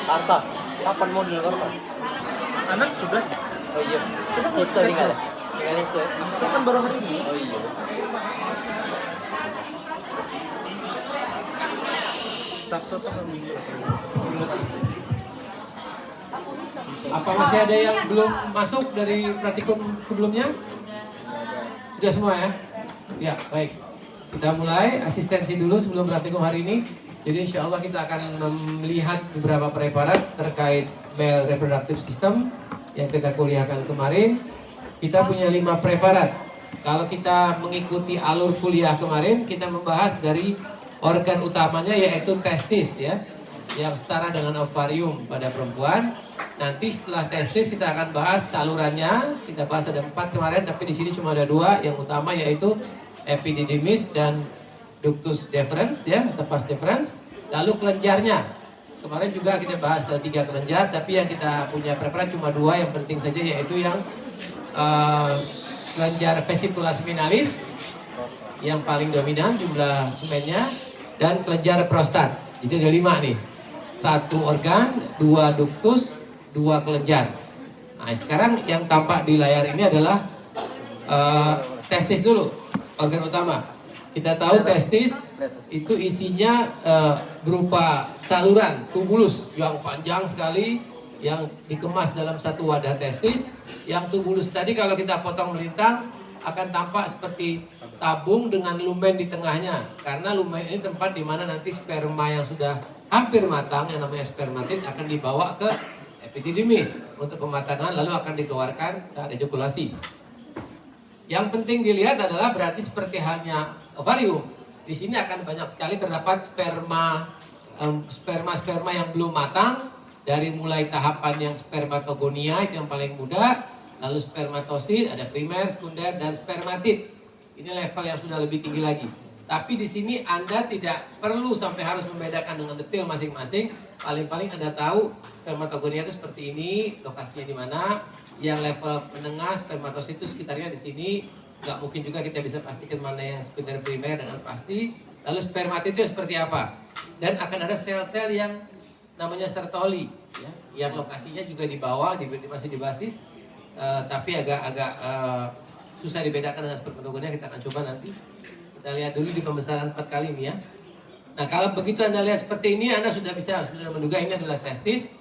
Arta, kapan mau dulu Arta? Anak sudah. Oh iya. Sudah Isto tinggal. Tinggal Isto. Isto kan baru hari ini. Oh iya. Sabtu atau Minggu? Minggu tadi. Apa masih ada yang belum masuk dari praktikum sebelumnya? Sudah semua ya? Ya, baik. Kita mulai asistensi dulu sebelum praktikum hari ini. Jadi insya Allah kita akan melihat beberapa preparat terkait male reproductive system yang kita kuliahkan kemarin. Kita punya 5 preparat. Kalau kita mengikuti alur kuliah kemarin, kita membahas dari organ utamanya yaitu testis ya, yang setara dengan ovarium pada perempuan. Nanti setelah testis kita akan bahas salurannya. Kita bahas ada 4 kemarin, tapi di sini cuma ada 2 yang utama yaitu epididymis dan ductus deferens ya, atau vas deferens. Lalu kelenjarnya. Kemarin juga kita bahas ada 3 kelenjar, tapi yang kita punya preparat cuma 2 yang penting saja yaitu yang kelenjar vesicula seminalis yang paling dominan jumlah semennya, dan kelenjar prostat. Jadi ada 5 nih. 1 organ, 2 ductus, 2 kelenjar. Nah sekarang yang tampak di layar ini adalah testis dulu, organ utama. Kita tahu testis itu isinya berupa saluran tubulus yang panjang sekali yang dikemas dalam satu wadah testis. Yang tubulus tadi kalau kita potong melintang akan tampak seperti tabung dengan lumen di tengahnya, karena lumen ini tempat di mana nanti sperma yang sudah hampir matang yang namanya spermatid akan dibawa ke epididymis untuk pematangan, lalu akan dikeluarkan saat ejakulasi. Yang penting dilihat adalah berarti seperti halnya ovarium, di sini akan banyak sekali terdapat sperma yang belum matang, dari mulai tahapan yang spermatogonia itu yang paling muda, lalu spermatosit, ada primer, sekunder, dan spermatid. Ini level yang sudah lebih tinggi lagi. Tapi di sini Anda tidak perlu sampai harus membedakan dengan detail masing-masing. Paling-paling Anda tahu spermatogonia itu seperti ini, lokasinya di mana. Yang level menengah spermatosit itu sekitarnya di sini. Nggak mungkin juga kita bisa pastikan mana yang sekunder primer dengan pasti. Lalu spermatid itu seperti apa? Dan akan ada sel-sel yang namanya sertoli, ya, yang lokasinya juga di bawah, masih di basis, tapi agak susah dibedakan dengan spermatogonia. Kita akan coba nanti. Kita lihat dulu di pembesaran 4 kali ini ya. Nah kalau begitu Anda lihat seperti ini, Anda sudah bisa menduga ini adalah testis.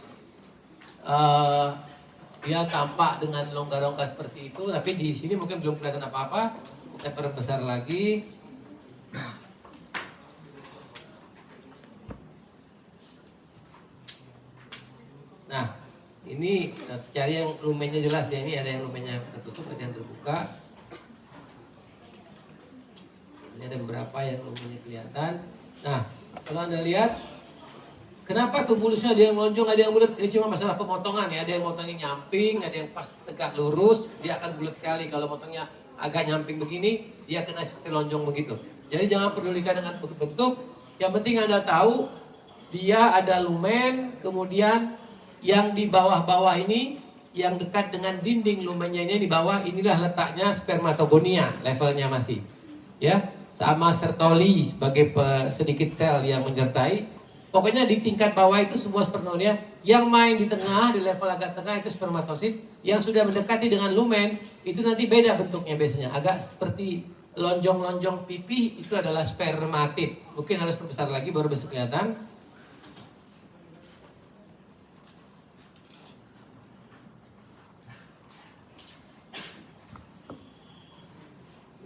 Dia tampak dengan longga-longga seperti itu, tapi di sini mungkin belum kelihatan apa-apa. Kita perbesar lagi. Nah, ini cari yang lumennya jelas ya. Ini ada yang lumennya tertutup, ada yang terbuka. Ini ada beberapa yang lumennya kelihatan. Nah, kalau Anda lihat, kenapa tubulusnya ada yang lonjong, ada yang bulat? Ini cuma masalah pemotongan ya. Ada yang motongnya nyamping, ada yang pas tegak lurus, dia akan bulat sekali. Kalau motongnya agak nyamping begini, dia kena seperti lonjong begitu. Jadi jangan pedulikan dengan bentuk. Yang penting Anda tahu, dia ada lumen, kemudian yang di bawah-bawah ini, yang dekat dengan dinding lumennya ini di bawah, inilah letaknya spermatogonia, levelnya masih. Ya, sama sertoli sebagai sedikit sel yang menyertai. Pokoknya di tingkat bawah itu semua spermatogonia. Yang main di tengah, di level agak tengah itu spermatosit. Yang sudah mendekati dengan lumen, itu nanti beda bentuknya biasanya. Agak seperti lonjong-lonjong pipih, itu adalah spermatid. Mungkin harus perbesar lagi baru bisa kelihatan.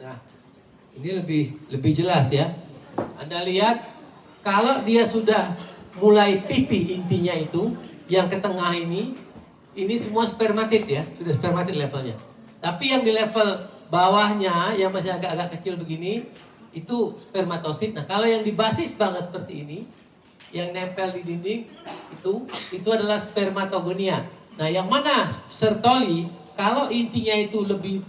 Nah, ini lebih jelas ya. Anda lihat, kalau dia sudah mulai pipi intinya itu, yang ke tengah ini semua spermatid ya, sudah spermatid levelnya. Tapi yang di level bawahnya, yang masih agak-agak kecil begini, itu spermatosit. Nah, kalau yang di basis banget seperti ini, yang nempel di dinding, itu adalah spermatogonia. Nah, yang mana sertoli, kalau intinya itu lebih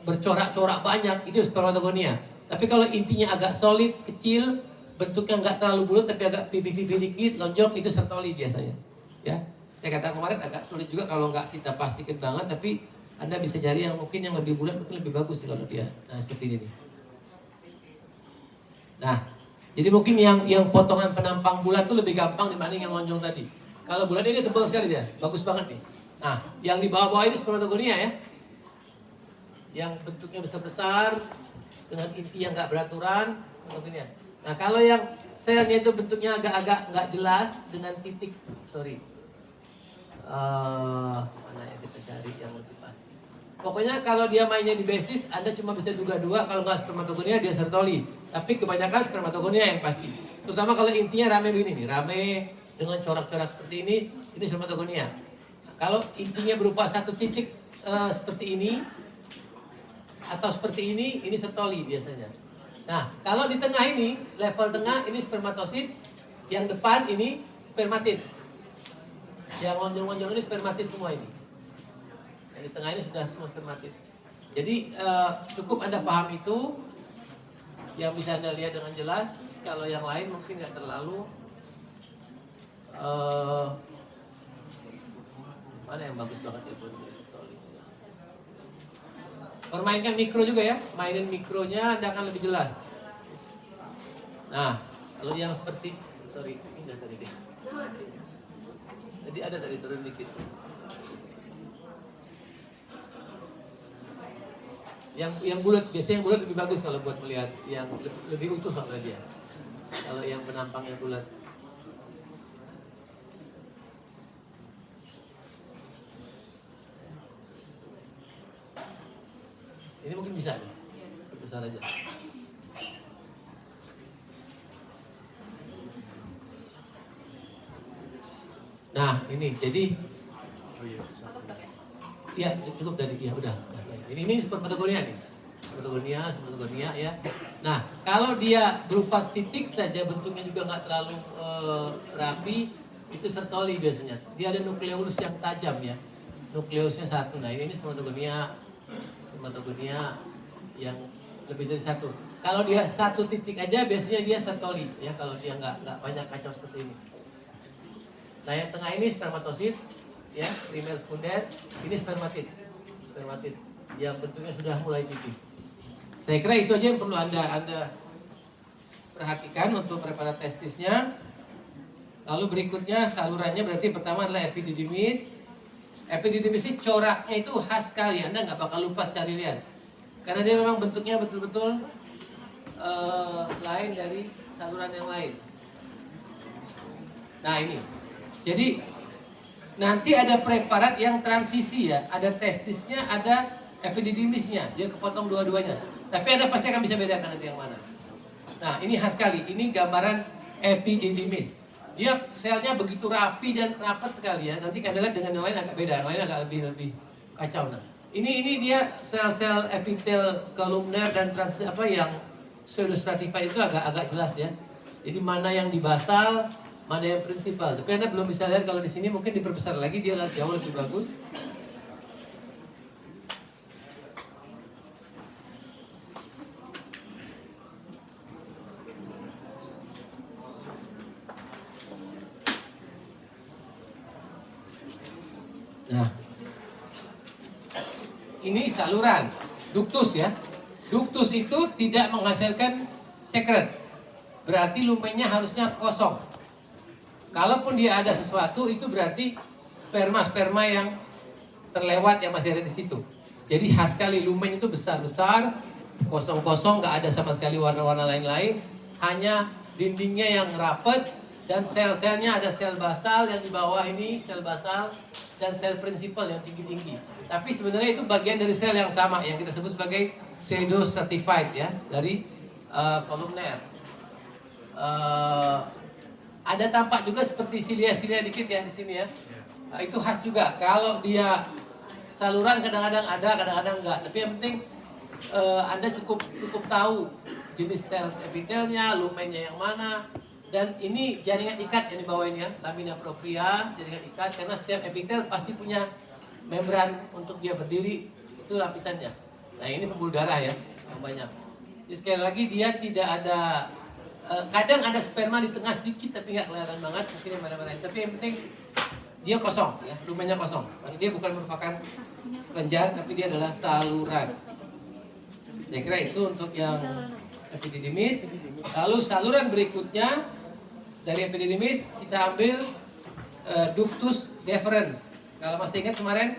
bercorak-corak banyak, itu spermatogonia. Tapi kalau intinya agak solid, kecil, bentuknya nggak terlalu bulat tapi agak pipi-pipi dikit, lonjong, itu sertoli biasanya. Ya, saya katakan kemarin agak sulit juga kalau nggak kita pastikan banget, tapi Anda bisa cari yang mungkin yang lebih bulat, mungkin lebih bagus sih kalau dia. Nah seperti ini nih. Nah, jadi mungkin yang potongan penampang bulat itu lebih gampang dibanding yang lonjong tadi. Kalau bulan ini tebal sekali dia, bagus banget nih. Nah, yang di bawah-bawah ini spermatogonia ya. Yang bentuknya besar-besar dengan inti yang nggak beraturan, spermatogonia. Nah, kalau yang selnya itu bentuknya agak-agak nggak jelas dengan titik, mana yang kita cari yang lebih pasti. Pokoknya kalau dia mainnya di basis, Anda cuma bisa duga-duga. Kalau nggak spermatogonia dia sertoli. Tapi kebanyakan spermatogonia yang pasti. Terutama kalau intinya rame begini nih, rame dengan corak-corak seperti ini spermatogonia. Nah, kalau intinya berupa satu titik seperti ini atau seperti ini sertoli biasanya. Nah, kalau di tengah ini, level tengah ini spermatosit, yang depan ini spermatid. Yang lonjong-lonjong ini spermatid semua ini. Yang di tengah ini sudah semua spermatid. Jadi cukup Anda paham itu, yang bisa Anda lihat dengan jelas. Kalau yang lain mungkin nggak terlalu. Mana yang bagus banget ya buat sertoli. Permainkan mikro juga ya, mainin mikronya Anda akan lebih jelas. Nah, kalau yang seperti, pindah tadi dia. Jadi ada tadi turun dikit. Yang bulat, biasanya yang bulat lebih bagus kalau buat melihat, yang lebih utuh soalnya dia. Kalau yang penampangnya bulat. Ini mungkin bisa nih, besar aja. Nah ini jadi, ya cukup tadi, ya udah. Ini spermatogonia nih, spermatogonia ya. Nah kalau dia berupa titik saja, bentuknya juga nggak terlalu rapi, itu sertoli biasanya. Dia ada nukleus yang tajam ya, nukleusnya satu. Nah ini spermatogonia yang lebih dari satu. Kalau dia satu titik aja biasanya dia sertoli ya, kalau dia nggak banyak kacau seperti ini. Nah yang tengah ini spermatosit ya, primer sekunder, ini spermatid yang bentuknya sudah mulai pipih. Saya kira itu aja yang perlu anda perhatikan untuk preparat testisnya. Lalu berikutnya salurannya, berarti pertama adalah epididymis. Epididymis ini coraknya itu khas sekali, Anda nggak bakal lupa sekali lihat. Karena dia memang bentuknya betul-betul lain dari saluran yang lain. Nah ini, jadi nanti ada preparat yang transisi ya, ada testisnya, ada epididymisnya, dia kepotong dua-duanya. Tapi Anda pasti akan bisa bedakan nanti yang mana. Nah ini khas sekali, ini gambaran epididymis. Dia selnya begitu rapi dan rapat sekali ya. Nanti Anda lihat dengan yang lain agak beda, yang lain agak lebih kacau. Nah, ini dia sel-sel epitel kolumner dan yang pseudostratified itu agak jelas ya. Jadi mana yang di basal, mana yang prinsipal. Tapi Anda belum bisa lihat kalau di sini, mungkin diperbesar lagi dia jauh lebih bagus. Nah, ini saluran, duktus ya. Duktus itu tidak menghasilkan sekret, berarti lumennya harusnya kosong. Kalaupun dia ada sesuatu, itu berarti sperma yang terlewat yang masih ada di situ. Jadi khas sekali, lumen itu besar-besar, kosong-kosong, nggak ada sama sekali warna-warna lain-lain, hanya dindingnya yang rapat. Dan sel-selnya ada sel basal yang di bawah ini, sel basal, dan sel prinsipal yang tinggi-tinggi. Tapi sebenarnya itu bagian dari sel yang sama, yang kita sebut sebagai pseudostratified ya, dari kolumner. Ada tampak juga seperti silia-silia dikit ya di sini ya. Nah, itu khas juga. Kalau dia saluran kadang-kadang ada, kadang-kadang enggak. Tapi yang penting Anda cukup tahu jenis sel epitelnya, lumennya yang mana. Dan ini jaringan ikat yang di bawah ini ya, lamina propria, jaringan ikat. Karena setiap epitel pasti punya membran untuk dia berdiri, itu lapisannya. Nah ini pembuluh darah ya, yang banyak. Jadi sekali lagi dia tidak ada, kadang ada sperma di tengah sedikit tapi nggak kelihatan banget, mungkin yang mana-mana. Tapi yang penting dia kosong ya, lumennya kosong. Karena dia bukan merupakan kelenjar, tapi dia adalah saluran. Saya kira itu untuk yang epididymis. Lalu saluran berikutnya dari epididymis kita ambil ductus deferens. Kalau masih ingat kemarin,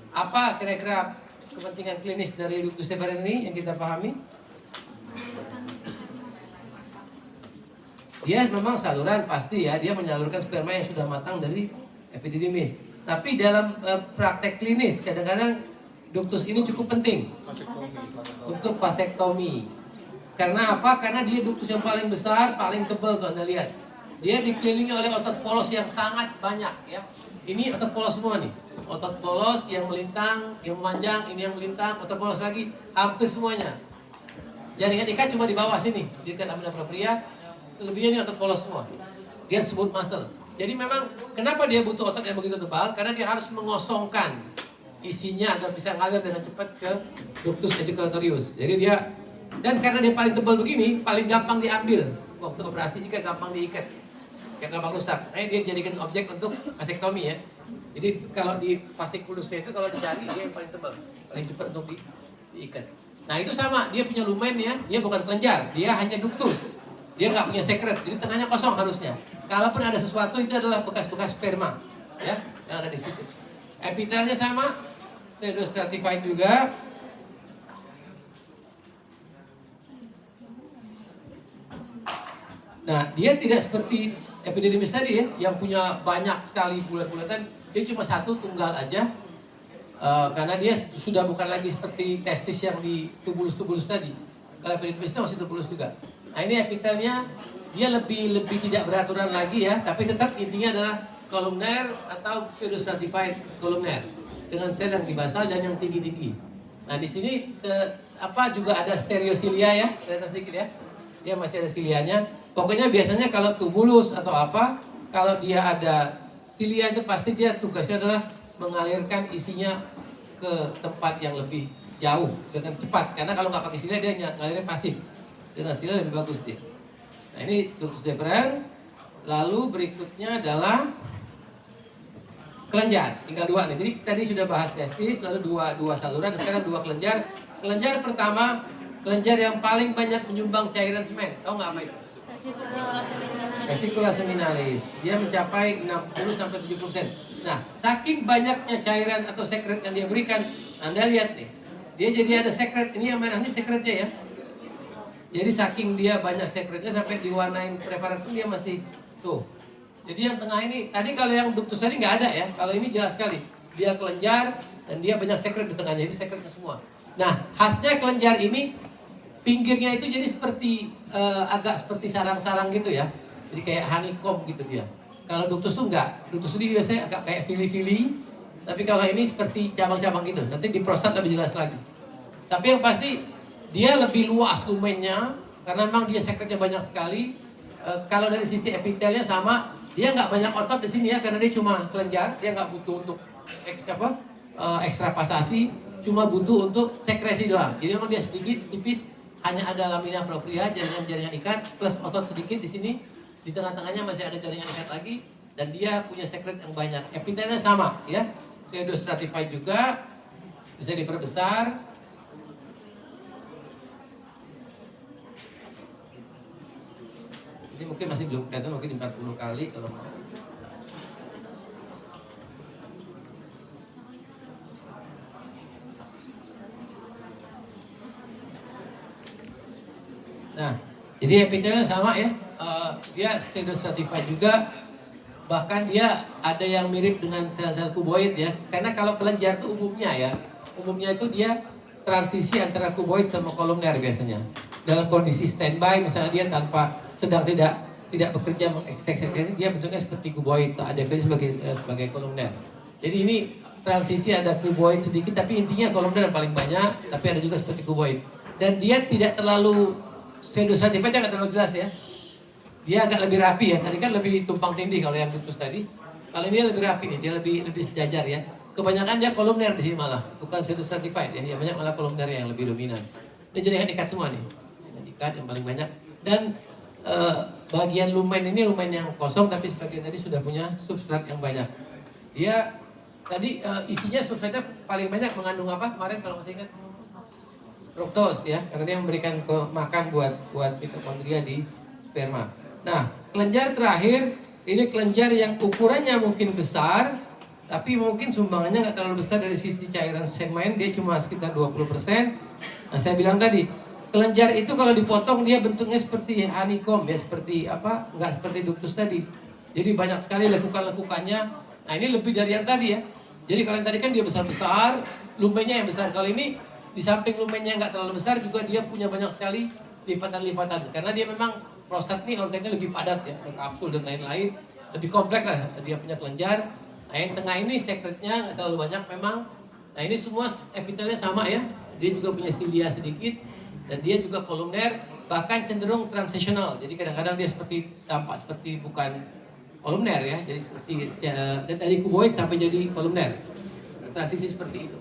apa kira-kira kepentingan klinis dari ductus deferens ini yang kita pahami? Dia memang saluran pasti ya, dia menyalurkan sperma yang sudah matang dari epididymis. Tapi dalam praktek klinis kadang-kadang ductus ini cukup penting untuk vasektomi. Karena apa? Karena dia ductus yang paling besar, paling tebal tuh Anda lihat. Dia dikelilingi oleh otot polos yang sangat banyak ya. Ini otot polos semua nih. Otot polos yang melintang, yang memanjang, ini yang melintang, otot polos lagi, hampir semuanya. Jaringan ikat cuma di bawah sini, di dekat lamina propria. Selebihnya ini otot polos semua. Dia disebut muscle. Jadi memang kenapa dia butuh otot yang begitu tebal? Karena dia harus mengosongkan isinya agar bisa ngalir dengan cepat ke ductus ejaculatorius. Jadi dia, dan karena dia paling tebal begini, paling gampang diambil. Waktu operasi sih gampang diikat, yang gampang rusak. Nah, dia dijadikan objek untuk vasektomi ya. Jadi kalau di fasikulusnya itu kalau dicari dia yang paling tebal, paling cepat untuk diikat. Nah itu sama, dia punya lumen ya, dia bukan kelenjar, dia hanya ductus. Dia nggak punya sekret, jadi tengahnya kosong harusnya. Kalaupun ada sesuatu itu adalah bekas-bekas sperma, ya, yang ada di situ. Epitelnya sama, pseudostratified juga. Nah, dia tidak seperti epididymis tadi ya, yang punya banyak sekali bulat-bulatan. Dia cuma satu tunggal aja, karena dia sudah bukan lagi seperti testis yang di tubulus-tubulus tadi. Kalau epididymis itu masih tubulus juga. Nah ini epitelnya dia lebih tidak beraturan lagi ya, tapi tetap intinya adalah kolumner atau pseudostratified kolumner dengan sel yang di basal dan yang tinggi-tinggi. Nah di sini juga ada stereosilia ya, kelihatan sedikit ya. Dia masih ada silianya. Pokoknya biasanya kalau tubulus atau apa, kalau dia ada silia itu pasti dia tugasnya adalah mengalirkan isinya ke tempat yang lebih jauh dengan cepat. Karena kalau nggak pakai silia dia ngalirin pasif. Dengan silia lebih bagus dia. Nah ini ductus deferens. Lalu berikutnya adalah kelenjar. Tinggal dua nih. Jadi tadi sudah bahas testis, lalu dua saluran, dan sekarang dua kelenjar. Kelenjar pertama, kelenjar yang paling banyak menyumbang cairan semen. Tahu nggak apa itu? Vesicula seminalis. Dia mencapai 60-70%. Nah, saking banyaknya cairan atau sekret yang dia berikan, Anda lihat nih. Dia jadi ada sekret. Ini yang merah ini sekretnya ya. Jadi saking dia banyak sekretnya sampai diwarnain preparat pun dia masih tuh. Jadi yang tengah ini, tadi kalau yang ductus tadi nggak ada ya. Kalau ini jelas sekali. Dia kelenjar dan dia banyak sekret di tengahnya. Jadi sekretnya semua. Nah, khasnya kelenjar ini pinggirnya itu jadi seperti agak seperti sarang-sarang gitu ya. Jadi kayak honeycomb gitu dia. Kalau ductus tuh enggak. Ductus ini biasanya agak kayak fili-fili. Tapi kalau ini seperti cabang-cabang gitu. Nanti di prostat lebih jelas lagi. Tapi yang pasti dia lebih luas lumennya karena memang dia sekretnya banyak sekali. Kalau dari sisi epitelnya sama, dia nggak banyak otot di sini ya karena dia cuma kelenjar, dia nggak butuh untuk ekstrapasasi, cuma butuh untuk sekresi doang. Jadi memang dia sedikit tipis, hanya ada lamina propria, jaringan-jaringan ikat plus otot sedikit di sini, di tengah-tengahnya masih ada jaringan ikat lagi, dan dia punya sekret yang banyak. Epitelnya sama ya, pseudostratified juga, bisa diperbesar. Ini mungkin masih belum kelihatan, mungkin 40 kali kalau mau. Nah, jadi epitelnya sama ya. Dia pseudostratified juga. Bahkan dia ada yang mirip dengan sel-sel kuboid ya. Karena kalau kelenjar itu umumnya itu dia transisi antara kuboid sama kolumner biasanya. Dalam kondisi standby, misalnya dia sedang tidak bekerja mengeksekresi, dia bentuknya seperti kuboid, ada kerja sebagai kolumner. Jadi ini transisi ada kuboid sedikit, tapi intinya kolumner yang paling banyak, tapi ada juga seperti kuboid. Dan dia tidak terlalu pseudostratified, nggak terlalu jelas ya. Dia agak lebih rapi ya. Tadi kan lebih tumpang tindih kalau yang ductus tadi. Kalau ini lebih rapi nih, dia lebih sejajar ya. Kebanyakan dia kolumner di sini malah, bukan pseudostratified ya. Yang banyak malah kolumner yang lebih dominan. Ini jaringan ikat semua nih. Ikat yang paling banyak. Dan bagian lumen ini lumen yang kosong, tapi sebagian tadi sudah punya substrat yang banyak. Dia tadi isinya substratnya paling banyak mengandung apa kemarin kalau masih ingat? Fruktos ya, karena dia memberikan makan buat mitokondria di sperma. Nah, kelenjar terakhir Ini kelenjar yang ukurannya mungkin besar, tapi mungkin sumbangannya nggak terlalu besar dari sisi cairan semen, dia cuma sekitar 20%. Nah, saya bilang tadi, kelenjar itu kalau dipotong dia bentuknya seperti honeycomb ya, seperti apa? Nggak seperti ductus tadi. Jadi banyak sekali lekukan-lekukannya. Nah, ini lebih dari yang tadi ya. Jadi kalau yang tadi kan dia besar-besar, lumennya yang besar. Kalau ini di samping lumennya nggak terlalu besar, juga dia punya banyak sekali lipatan-lipatan. Karena dia memang prostat ini organnya lebih padat ya, ada kaful dan lain-lain, lebih kompleks lah dia punya kelenjar. Nah, yang tengah ini sekretnya nggak terlalu banyak memang. Nah, ini semua epitelnya sama ya, dia juga punya cilia sedikit dan dia juga kolumner, bahkan cenderung transitional. Jadi kadang-kadang dia seperti tampak seperti bukan kolumner ya, jadi seperti dari kuboid sampai jadi kolumner, transisi seperti itu.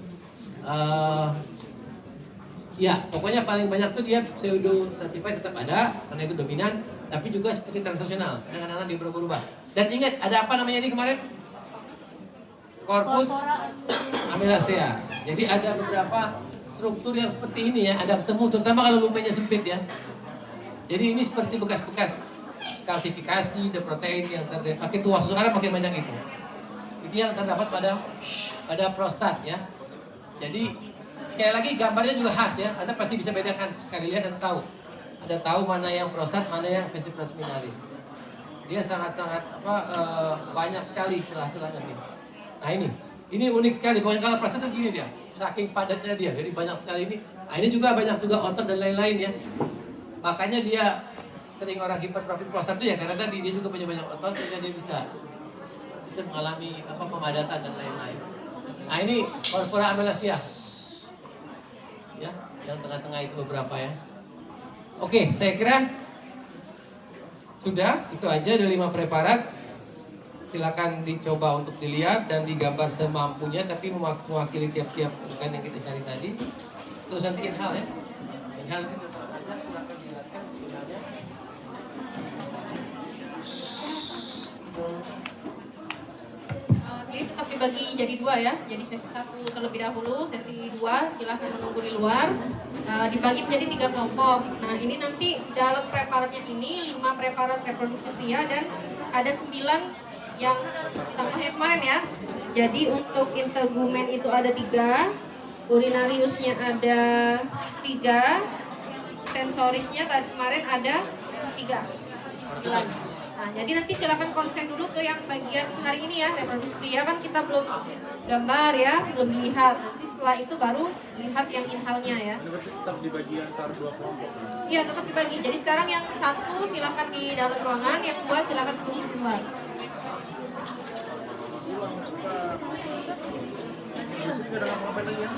Ya, pokoknya paling banyak tuh dia pseudo stratified tetap ada karena itu dominan, tapi juga seperti transitional. Kadang-kadang dia berubah-ubah. Dan ingat, ada apa namanya ini kemarin? Corpus Amelasea. Jadi ada beberapa struktur yang seperti ini ya, ada ketemu terutama kalau lumennya sempit ya. Jadi ini seperti bekas-bekas kalsifikasi dan protein yang terdapat. Makin tua seseorang makin banyak itu. Itu yang terdapat pada prostat ya. Jadi sekali lagi gambarnya juga khas ya. Anda pasti bisa bedakan sekali lihat dan tahu. Ada tahu mana yang prostat, mana yang vesicula seminalis. Dia sangat-sangat banyak sekali celah-celahnya nih. Nah ini unik sekali. Pokoknya kalau prostat itu begini dia, saking padatnya dia. Jadi banyak sekali ini. Nah ini juga banyak juga otot dan lain-lain ya. Makanya dia sering orang hipertrofi prostat itu ya karena tadi dia juga punya banyak otot sehingga dia bisa mengalami pemadatan dan lain-lain. Nah ini corpora amelasea. Ya, yang tengah-tengah itu beberapa ya. Oke, saya kira sudah, itu aja ada 5 preparat. Silakan dicoba untuk dilihat dan digambar semampunya, tapi mewakili tiap-tiap organ yang kita cari tadi. Terus nanti inhal ya. Inhal itu silakan dijelaskan gunanya. Jadi tetap dibagi jadi 2 ya. Jadi sesi 1 terlebih dahulu, sesi 2 silahkan menunggu di luar. Dibagi menjadi 3 kelompok. Nah ini nanti dalam preparatnya ini 5 preparat reproduksi pria dan ada 9 yang ditambahnya kemarin ya. Jadi untuk integumen itu ada 3, urinariusnya ada 3, sensorisnya tadi kemarin ada 3. Nah, jadi nanti silakan konsen dulu ke yang bagian hari ini ya, reproduksi pria kan kita belum gambar ya, belum lihat. Nanti setelah itu baru lihat yang inhalnya ya. Ini berarti tetap dibagi antara 2 kelompok. Iya, tetap dibagi. Jadi sekarang yang 1 silakan di dalam ruangan, yang 2 silakan tunggu di luar. Di sini nggak ada ngapain lagi ya?